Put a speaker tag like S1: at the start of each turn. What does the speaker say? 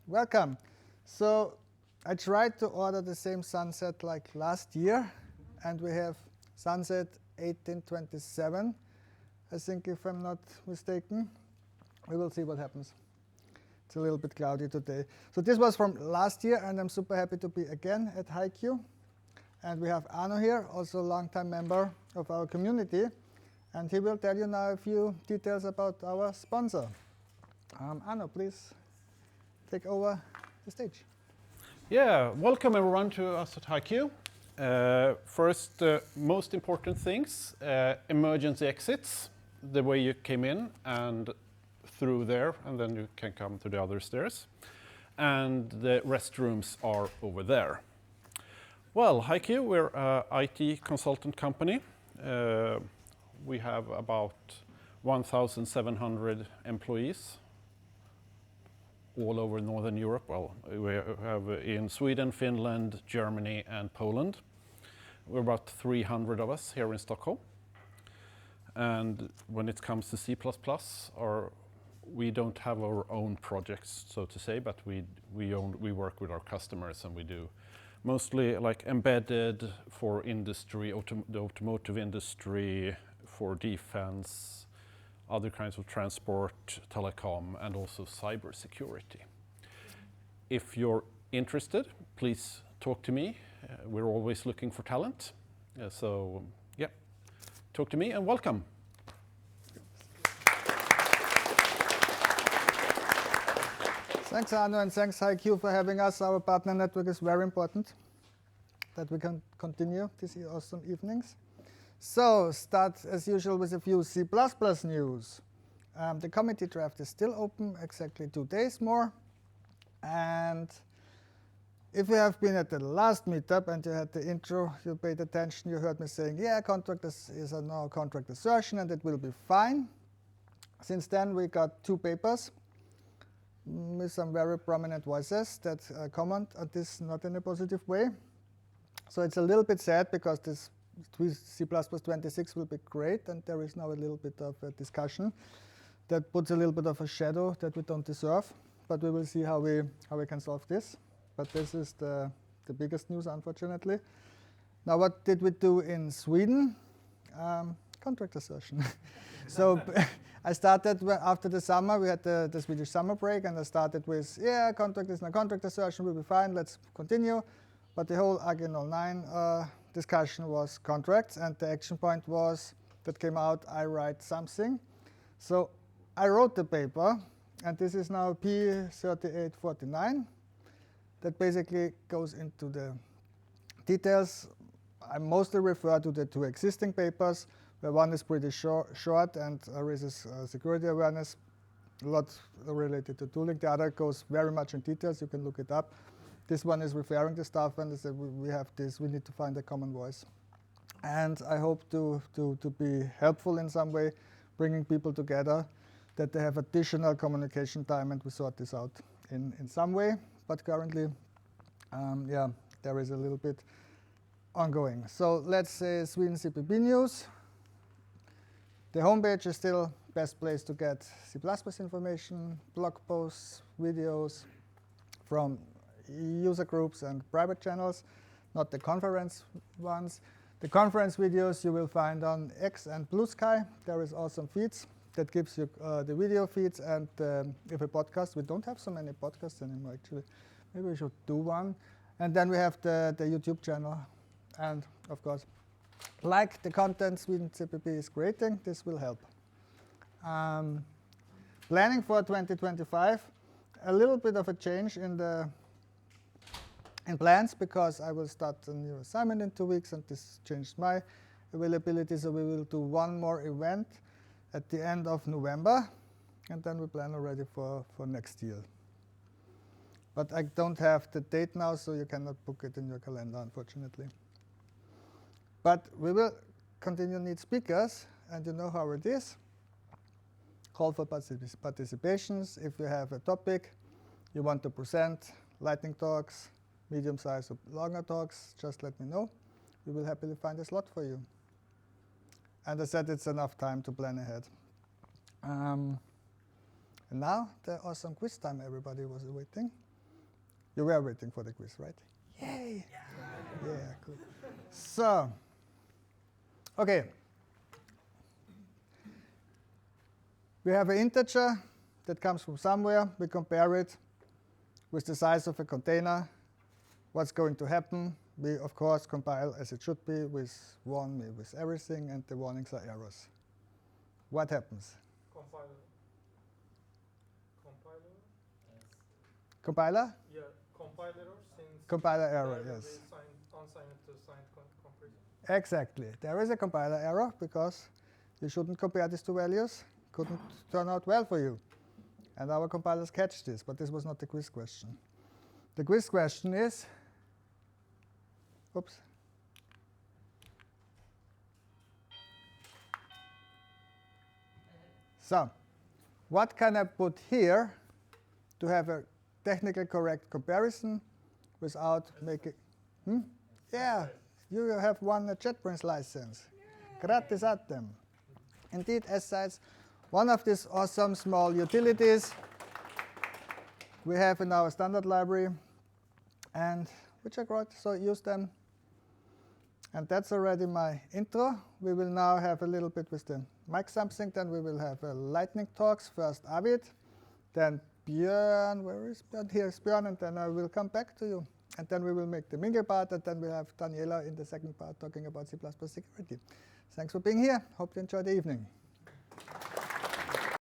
S1: Welcome. So I tried to order the same sunset like last year, and we have sunset 1827, I think, if I'm not mistaken. We will see what happens. It's a little bit cloudy today. So this was from last year, and I'm super happy to be again at HiQ. And we have Arno here, also a longtime member of our community. And he will tell you now a few details about our sponsor. Arno, please take over the stage.
S2: Yeah, welcome everyone to us at HiQ. First, most important things, emergency exits, the way you came in and through there, and then you can come to the other stairs. And the restrooms are over there. Well, HiQ, we're an IT consultant company. We have about 1,700 employees all over Northern Europe. Well, we have in Sweden, Finland, Germany, and Poland. We're about 300 of us here in Stockholm. And when it comes to C++, we don't have our own projects, so to say, but we work with our customers, and we do mostly like embedded for industry, the automotive industry, for defense, other kinds of transport, telecom, and also cybersecurity. If you're interested, please talk to me. We're always looking for talent. So, yeah, talk to me and welcome.
S1: Thanks, Arno, and thanks, HiQ, for having us. Our partner network is very important, that we can continue these awesome evenings. So, start as usual with a few C++ news. The committee draft is still open, exactly 2 days more. And if you have been at the last meetup and you had the intro, you paid attention, you heard me saying, yeah, contract is now contract assertion and it will be fine. Since then, we got 2 papers with some very prominent voices that comment on this not in a positive way. So it's a little bit sad because this C++26 will be great, and there is now a little bit of a discussion that puts a little bit of a shadow that we don't deserve. But we will see how we can solve this. But this is the biggest news, unfortunately. Now, what did we do in Sweden? Contract assertion. So I started after the summer. We had the Swedish summer break, and I started with, yeah, contract is not contract assertion, will be fine, let's continue. But the whole Article 9 discussion was contracts, and the action point was that came out, I write something. So I wrote the paper, and this is now P3849. That basically goes into the details. I mostly refer to the 2 existing papers, where one is pretty short and raises security awareness, a lot related to tooling. The other goes very much in details. You can look it up. This one is referring to stuff, and they say we have this, we need to find a common voice. And I hope to be helpful in some way, bringing people together, that they have additional communication time, and we sort this out in some way. But currently, yeah, there is a little bit ongoing. So let's say Sweden CPP news. The homepage is still best place to get C++ information, blog posts, videos from user groups and private channels, not the conference ones. The conference videos you will find on X and Blue Sky. There is awesome feeds that gives you the video feeds, and if a podcast. We don't have so many podcasts anymore, actually. Maybe we should do one. And then we have the YouTube channel. And of course, like the content Sweden CPP is creating, this will help. Planning for 2025, a little bit of a change in plans, because I will start a new assignment in 2 weeks, and this changed my availability. So we will do one more event at the end of November, and then we plan already for next year. But I don't have the date now, so you cannot book it in your calendar, unfortunately. But we will continue to need speakers, and you know how it is. Call for participations. If you have a topic you want to present, lightning talks, medium-sized or longer talks, just let me know. We will happily find a slot for you. And I said it's enough time to plan ahead. And now the awesome quiz time everybody was awaiting. You were waiting for the quiz, right? Yay! Yeah, good. So, okay. We have an integer that comes from somewhere. We compare it with the size of a container. What's going to happen? We, of course, compile as it should be with one, with everything, and the warnings are errors. What happens? Compiler?
S3: Yeah, compiler since
S1: Compiler error, yes.
S3: Unsigned to signed comparison.
S1: Exactly. There is a compiler error because you shouldn't compare these two values. Couldn't turn out well for you. And our compilers catch this, but this was not the quiz question. The quiz question is, oops. So, what can I put here to have a technically correct comparison without making, Yeah, you have won a JetBrains license. Gratis at them. Indeed, S-sites, one of these awesome small utilities we have in our standard library, and which I wrote, so use them. And that's already my intro. We will now have a little bit with the mic something, then we will have lightning talks. First Arvid, then Björn, where is Björn? Here's Björn, and then I will come back to you. And then we will make the mingle part, and then we'll have Daniela in the second part talking about C++ security. Thanks for being here. Hope you enjoy the evening.